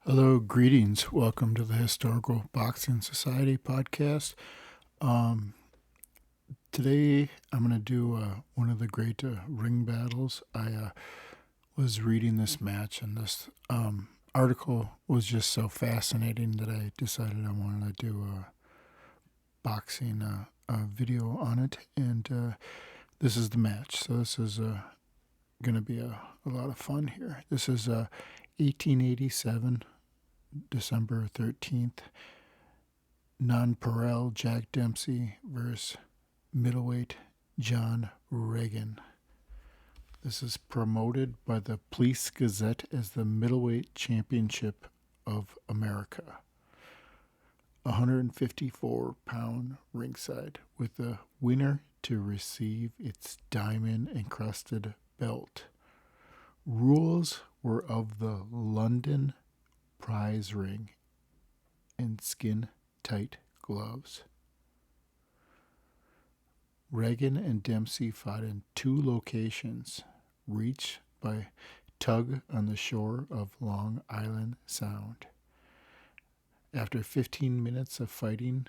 Hello, greetings. Welcome to the Historical Boxing Society podcast. Um, Today, I'm going to do one of the great ring battles. I was reading this match, and this article was just so fascinating that I decided I wanted to do a boxing video on it. And this is the match. So, this is going to be a lot of fun here. This is 1887. December 13th, Nonpareil Jack Dempsey versus middleweight John Reagan. This is promoted by the Police Gazette as the Middleweight Championship of America. 154-pound ringside, with the winner to receive its diamond-encrusted belt. Rules were of the London prize ring and skin-tight gloves. Reagan and Dempsey fought in two locations, reached by tug on the shore of Long Island Sound. After 15 minutes of fighting,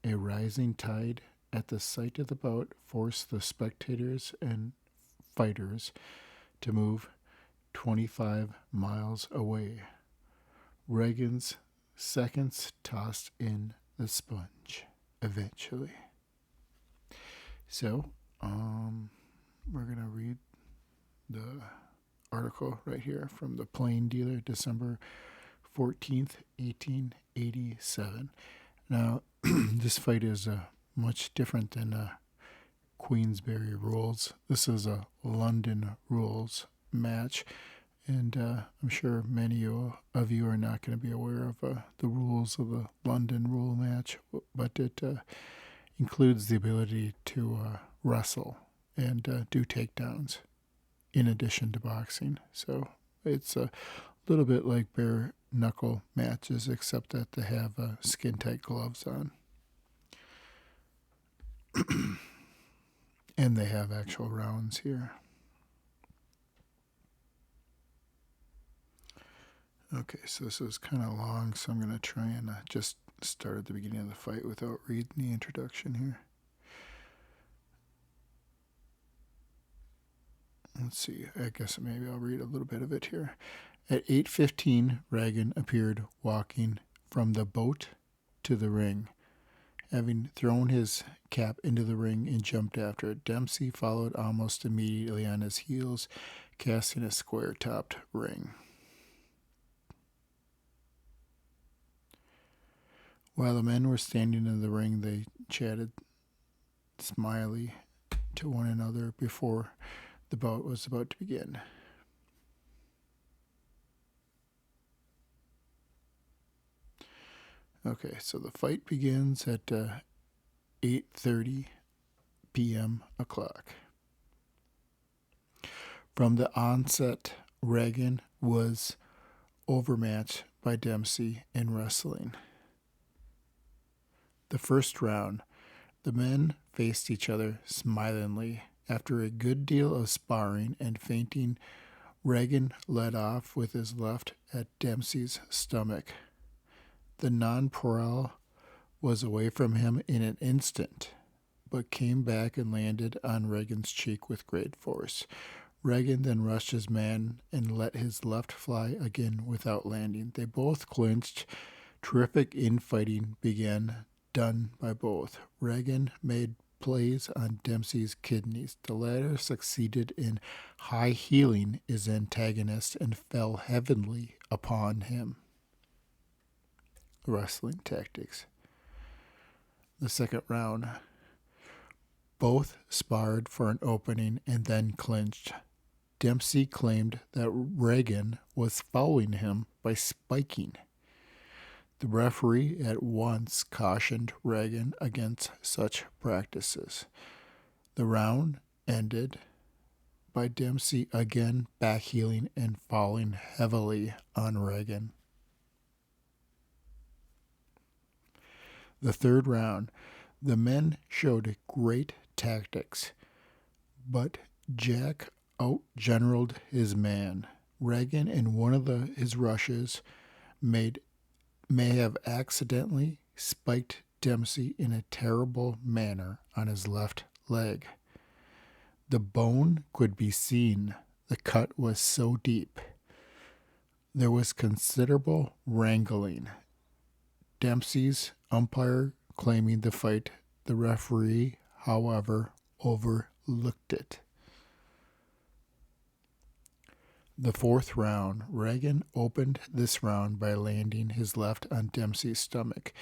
a rising tide at the site of the bout forced the spectators and fighters to move 25 miles away. Reagan's seconds tossed in the sponge eventually. So, we're going to read the article right here from the Plain Dealer, December 14th, 1887. Now, this fight is much different than Queensberry rules. This is a London rules match. And I'm sure many of you are not going to be aware of the rules of the London rule match, but it includes the ability to wrestle and do takedowns in addition to boxing. So it's a little bit like bare knuckle matches, except that they have skin-tight gloves on. And they have actual rounds here. Okay, so this is kind of long, so I'm going to try and just start at the beginning of the fight without reading the introduction here. Let's see, I guess maybe I'll read a little bit of it here. At 8:15, Reagan appeared walking from the boat to the ring. Having thrown his cap into the ring and jumped after it, Dempsey followed almost immediately on his heels, casting a square-topped ring. While the men were standing in the ring, they chatted smilingly to one another before the bout was about to begin. Okay, so the fight begins at 8:30 p.m. o'clock. From the onset, Reagan was overmatched by Dempsey in wrestling. The first round, the men faced each other smilingly. After a good deal of sparring and feinting, Reagan led off with his left at Dempsey's stomach. The nonpareil was away from him in an instant, but came back and landed on Reagan's cheek with great force. Reagan then rushed his man and let his left fly again without landing. They both clinched. Terrific infighting began, done by both. Reagan made plays on Dempsey's kidneys. The latter succeeded in high heeling his antagonist and fell heavily upon him. Wrestling tactics. The second round. Both sparred for an opening and then clinched. Dempsey claimed that Reagan was fouling him by spiking. The referee at once cautioned Reagan against such practices. The round ended by Dempsey again backheeling and falling heavily on Reagan. The third round, the men showed great tactics, but Jack outgeneraled his man. Reagan, in one of his rushes, may have accidentally spiked Dempsey in a terrible manner on his left leg. The bone could be seen. The cut was so deep. There was considerable wrangling. Dempsey's umpire claiming the fight. The referee, however, overlooked it. The fourth round, Reagan opened this round by landing his left on Dempsey's stomach.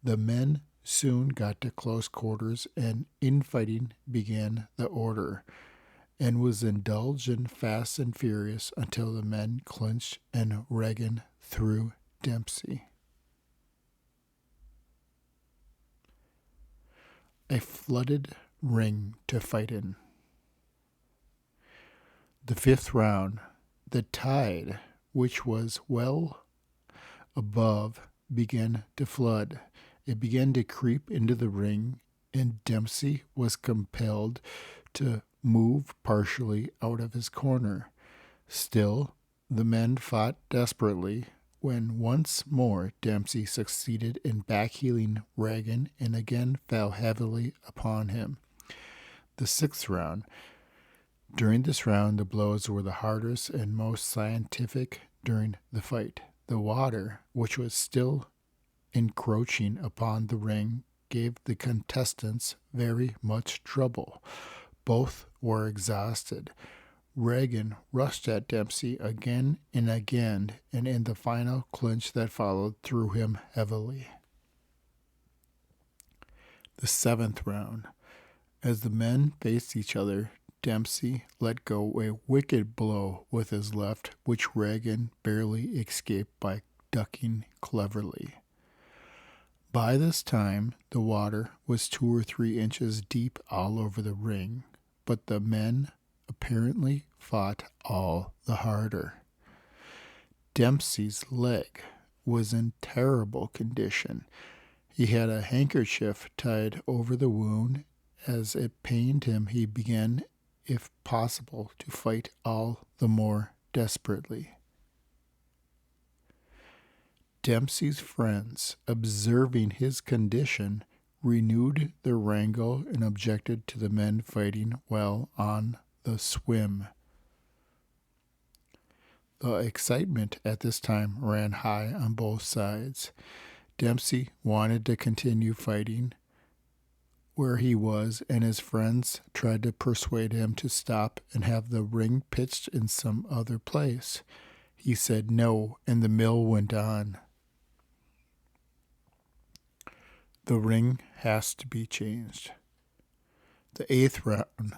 The men soon got to close quarters and infighting began the order and was indulged in fast and furious until the men clinched and Reagan threw Dempsey. A flooded ring to fight in. The fifth round, the tide, which was well above, began to flood. It began to creep into the ring, and Dempsey was compelled to move partially out of his corner. Still, the men fought desperately when once more Dempsey succeeded in backheeling Reagan and again fell heavily upon him. The sixth round. During this round, the blows were the hardest and most scientific during the fight. The water, which was still encroaching upon the ring, gave the contestants very much trouble. Both were exhausted. Reagan rushed at Dempsey again and again, and in the final clinch that followed, threw him heavily. The seventh round. As the men faced each other, Dempsey let go a wicked blow with his left, which Reagan barely escaped by ducking cleverly. By this time, the water was 2 or 3 inches deep all over the ring, but the men apparently fought all the harder. Dempsey's leg was in terrible condition. He had a handkerchief tied over the wound. As it pained him, he began, if possible, to fight all the more desperately. Dempsey's friends, observing his condition, renewed the wrangle and objected to the men fighting while on the swim. The excitement at this time ran high on both sides. Dempsey wanted to continue fighting where he was, and his friends tried to persuade him to stop and have the ring pitched in some other place. He said no, and the mill went on. The ring has to be changed. The eighth round.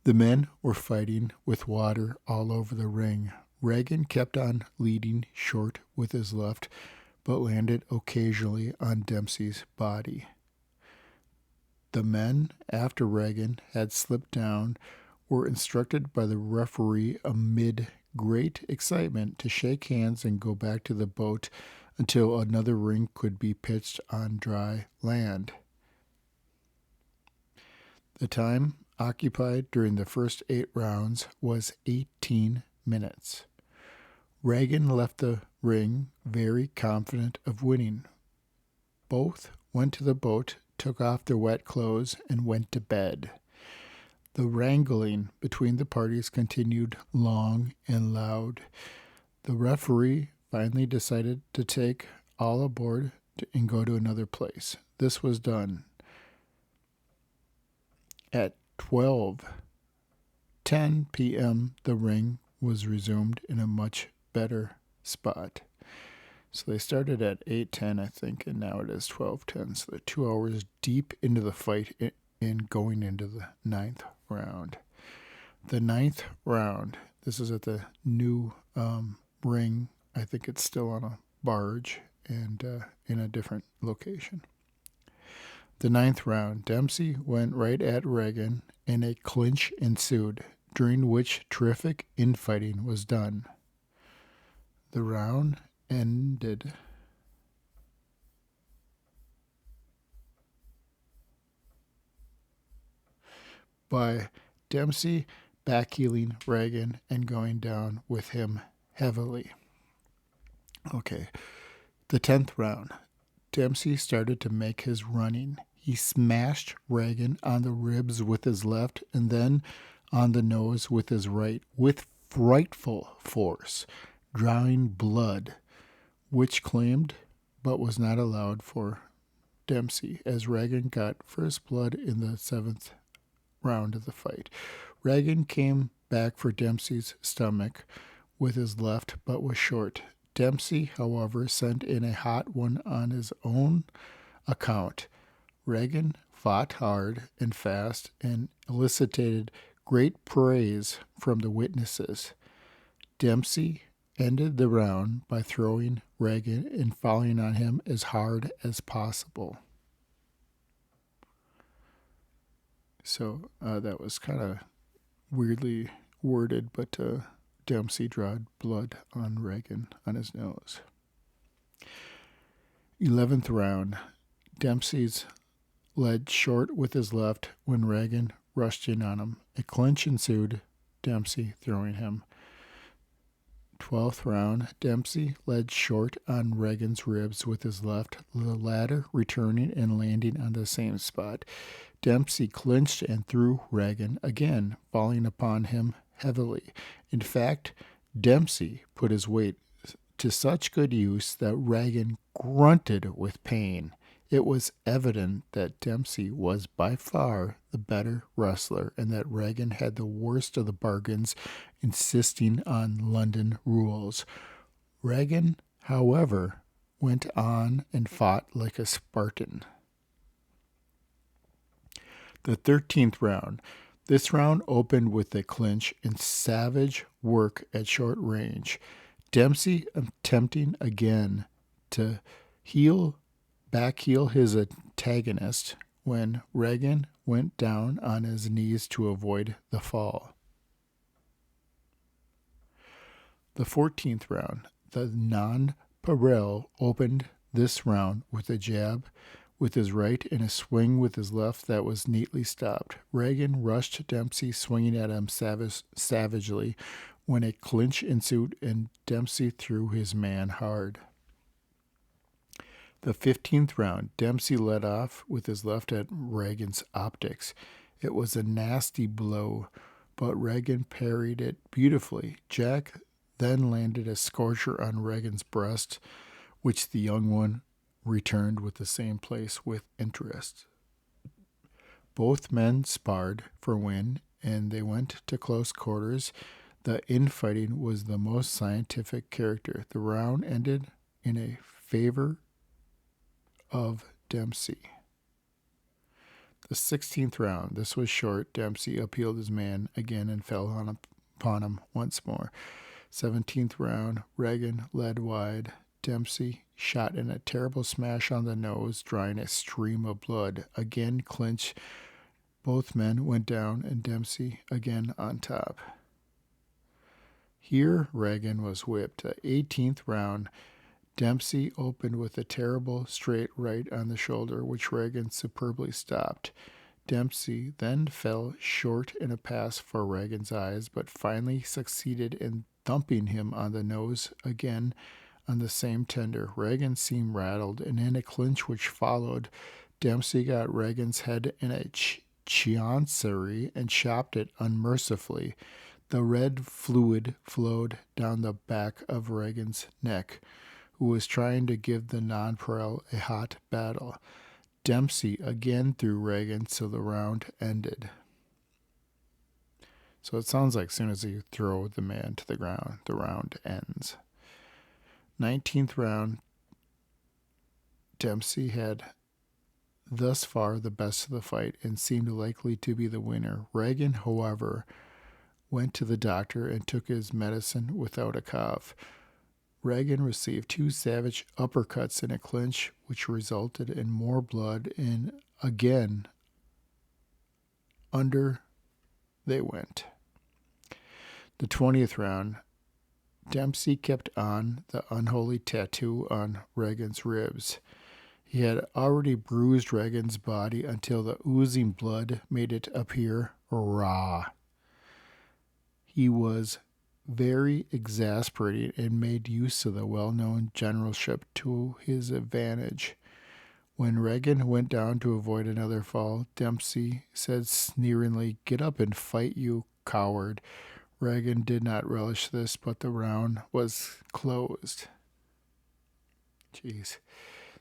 The men were fighting with water all over the ring. Reagan kept on leading short with his left, but landed occasionally on Dempsey's body. The men, after Reagan had slipped down, were instructed by the referee amid great excitement to shake hands and go back to the boat until another ring could be pitched on dry land. The time occupied during the first 8 rounds was 18 minutes. Reagan left the ring very confident of winning. Both went to the boat, took off their wet clothes, and went to bed. The wrangling between the parties continued long and loud. The referee finally decided to take all aboard and go to another place. This was done. At 12:10 p.m., the ring was resumed in a much better spot. So they started at 8:10, I think, and now it is 12:10. So they're 2 hours deep into the fight and going into the 9th round. The 9th round, this is at the new ring. I think it's still on a barge and in a different location. The 9th round, Dempsey went right at Reagan, and a clinch ensued, during which terrific infighting was done. The round ended by Dempsey backheeling Reagan and going down with him heavily. Okay, The 10th round, Dempsey started to make his running. He smashed Reagan on the ribs with his left and then on the nose with his right with frightful force, drawing blood, which claimed but was not allowed for Dempsey, as Reagan got first blood in the 7th round of the fight. Reagan came back for Dempsey's stomach with his left, but was short. Dempsey, however, sent in a hot one on his own account. Reagan fought hard and fast and elicited great praise from the witnesses. Dempsey ended the round by throwing Reagan and falling on him as hard as possible. So that was kind of weirdly worded, but Dempsey drawed blood on Reagan on his nose. 11th round, Dempsey's led short with his left when Reagan rushed in on him. A clinch ensued, Dempsey throwing him. 12th round, Dempsey led short on Reagan's ribs with his left, the latter returning and landing on the same spot. Dempsey clinched and threw Reagan again, falling upon him heavily. In fact, Dempsey put his weight to such good use that Reagan grunted with pain. It was evident that Dempsey was by far the better wrestler and that Reagan had the worst of the bargains, insisting on London rules. Reagan, however, went on and fought like a Spartan. The 13th round. This round opened with a clinch and savage work at short range. Dempsey attempting again to backheel his antagonist when Reagan went down on his knees to avoid the fall. The 14th round. The Nonpareil opened this round with a jab with his right and a swing with his left that was neatly stopped. Reagan rushed Dempsey, swinging at him savagely when a clinch ensued and Dempsey threw his man hard. The 15th round, Dempsey led off with his left at Reagan's optics. It was a nasty blow, but Reagan parried it beautifully. Jack then landed a scorcher on Reagan's breast, which the young one returned with the same place with interest. Both men sparred for win, and they went to close quarters. The infighting was the most scientific character. The round ended in a favor of Dempsey. The 16th round. This was short. Dempsey appealed his man again and fell upon him once more. 17th round. Reagan led wide. Dempsey shot in a terrible smash on the nose, drawing a stream of blood. Again clinch. Both men went down, and Dempsey again on top. Here, Reagan was whipped. The 18th round, Dempsey opened with a terrible straight right on the shoulder, which Reagan superbly stopped. Dempsey then fell short in a pass for Reagan's eyes, but finally succeeded in thumping him on the nose again on the same tender. Reagan seemed rattled, and in a clinch which followed, Dempsey got Reagan's head in a chancery and chopped it unmercifully. The red fluid flowed down the back of Reagan's neck, who was trying to give the Nonpareil a hot battle. Dempsey again threw Reagan, so the round ended. So it sounds like as soon as you throw the man to the ground, the round ends. 19th round, Dempsey had thus far the best of the fight and seemed likely to be the winner. Reagan, however, went to the doctor and took his medicine without a cough. Reagan received 2 savage uppercuts in a clinch, which resulted in more blood, and again, under they went. The 20th round, Dempsey kept on the unholy tattoo on Reagan's ribs. He had already bruised Reagan's body until the oozing blood made it appear raw. He was very exasperating and made use of the well-known generalship to his advantage. When Reagan went down to avoid another fall, Dempsey said sneeringly, "Get up and fight, you coward." Reagan did not relish this, but the round was closed. Jeez,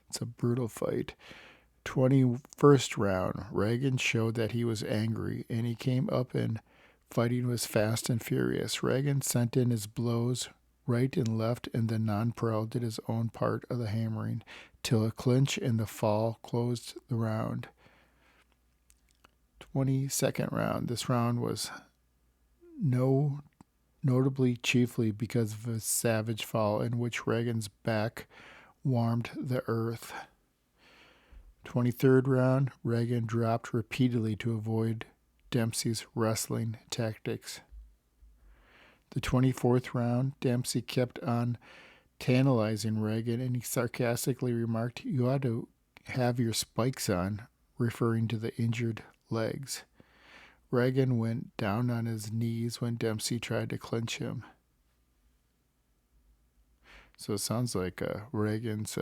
it's a brutal fight. 21st round, Reagan showed that he was angry, and he came up and fighting was fast and furious. Reagan sent in his blows right and left, and then Nonpareil did his own part of the hammering, till a clinch and the fall closed the round. 22nd round. This round was notably chiefly because of a savage fall in which Reagan's back warmed the earth. 23rd round, Reagan dropped repeatedly to avoid Dempsey's wrestling tactics. The 24th round, Dempsey kept on tantalizing Reagan, and he sarcastically remarked, "You ought to have your spikes on," referring to the injured legs. Reagan went down on his knees when Dempsey tried to clinch him. So it sounds like Reagan's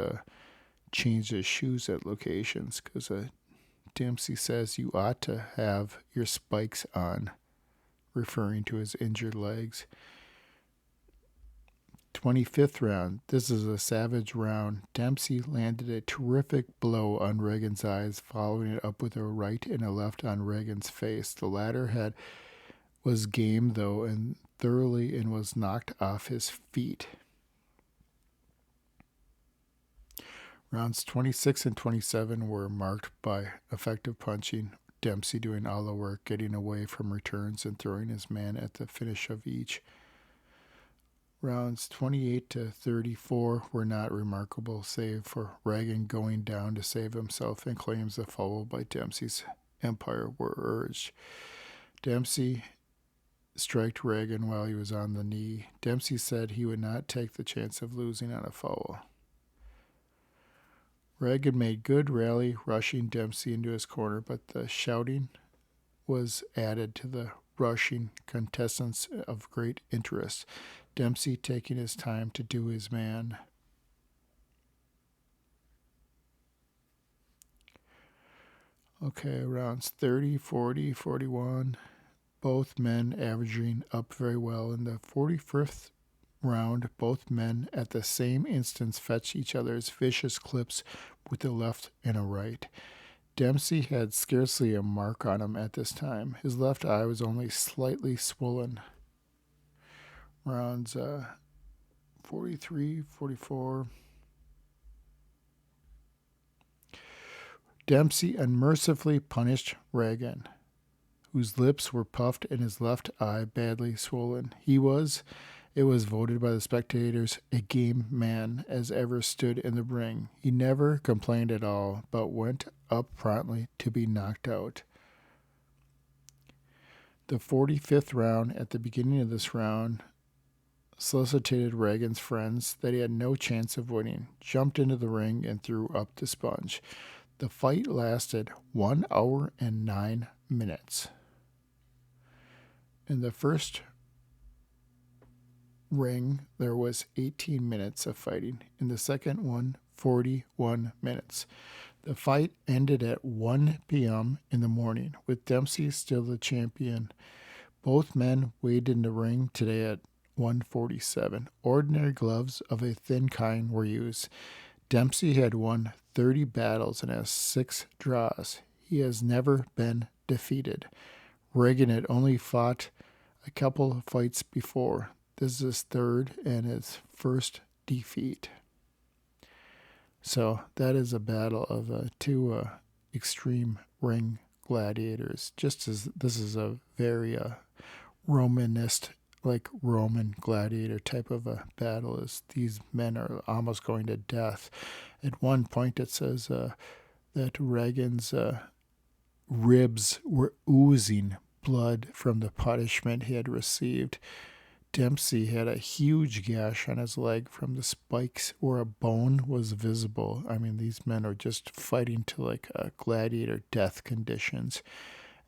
changed his shoes at locations, because Dempsey says you ought to have your spikes on, referring to his injured legs. 25th round. This is a savage round. Dempsey landed a terrific blow on Reagan's eyes, following it up with a right and a left on Reagan's face. The latter was game, though, and thoroughly, and was knocked off his feet. Rounds 26 and 27 were marked by effective punching, Dempsey doing all the work, getting away from returns and throwing his man at the finish of each. Rounds 28 to 34 were not remarkable, save for Reagan going down to save himself, and claims the fall by Dempsey's empire were urged. Dempsey struck Reagan while he was on the knee. Dempsey said he would not take the chance of losing on a foul. Reagan made good rally, rushing Dempsey into his corner, but the shouting was added to the rushing contestants of great interest, Dempsey taking his time to do his man. Okay, rounds 30, 40, 41, both men averaging up very well. In the 41st round, both men at the same instance fetched each other's vicious clips with a left and a right. Dempsey had scarcely a mark on him at this time. His left eye was only slightly swollen. Rounds 43, 44. Dempsey unmercifully punished Reagan, whose lips were puffed and his left eye badly swollen. It was voted by the spectators, a game man as ever stood in the ring. He never complained at all, but went up promptly to be knocked out. The 45th round, at the beginning of this round, solicited Reagan's friends that he had no chance of winning, jumped into the ring, and threw up the sponge. The fight lasted 1 hour and 9 minutes. In the first ring, there was 18 minutes of fighting. In the second one, 41 minutes. The fight ended at 1 p.m. in the morning, with Dempsey still the champion. Both men weighed in the ring today at 147. Ordinary gloves of a thin kind were used. Dempsey had won 30 battles and has 6 draws. He has never been defeated. Reagan had only fought a couple of fights before. This is his third and his first defeat. So that is a battle of two extreme ring gladiators. Just as this is a very Romanist, like Roman gladiator type of a battle, as these men are almost going to death. At one point it says that Reagan's ribs were oozing blood from the punishment he had received. Dempsey had a huge gash on his leg from the spikes where a bone was visible. I mean, these men are just fighting to like gladiator death conditions.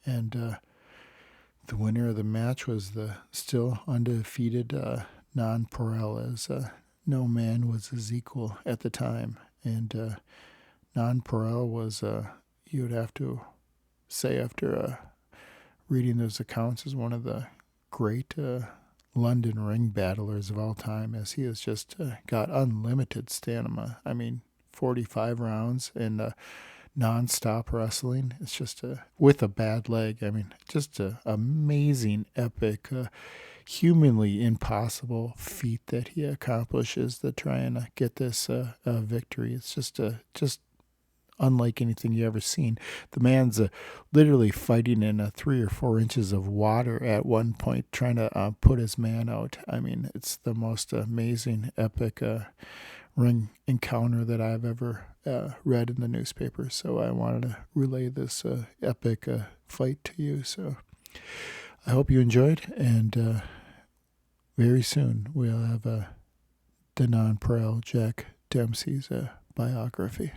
And The winner of the match was the still undefeated Nonpareil, as no man was his equal at the time. And Nonpareil was, you would have to say after reading those accounts, is one of the great London ring battlers of all time, as he has just got unlimited stamina. I mean, 45 rounds and non-stop wrestling. It's just with a bad leg. I mean, just an amazing, epic, humanly impossible feat that he accomplishes to try and get this victory. It's just unlike anything you ever seen. The man's literally fighting in 3 or 4 inches of water at one point, trying to put his man out. I mean, it's the most amazing, epic ring encounter that I've ever read in the newspaper. So I wanted to relay this epic fight to you. So I hope you enjoyed, and very soon we'll have the Nonpareil Jack Dempsey's biography.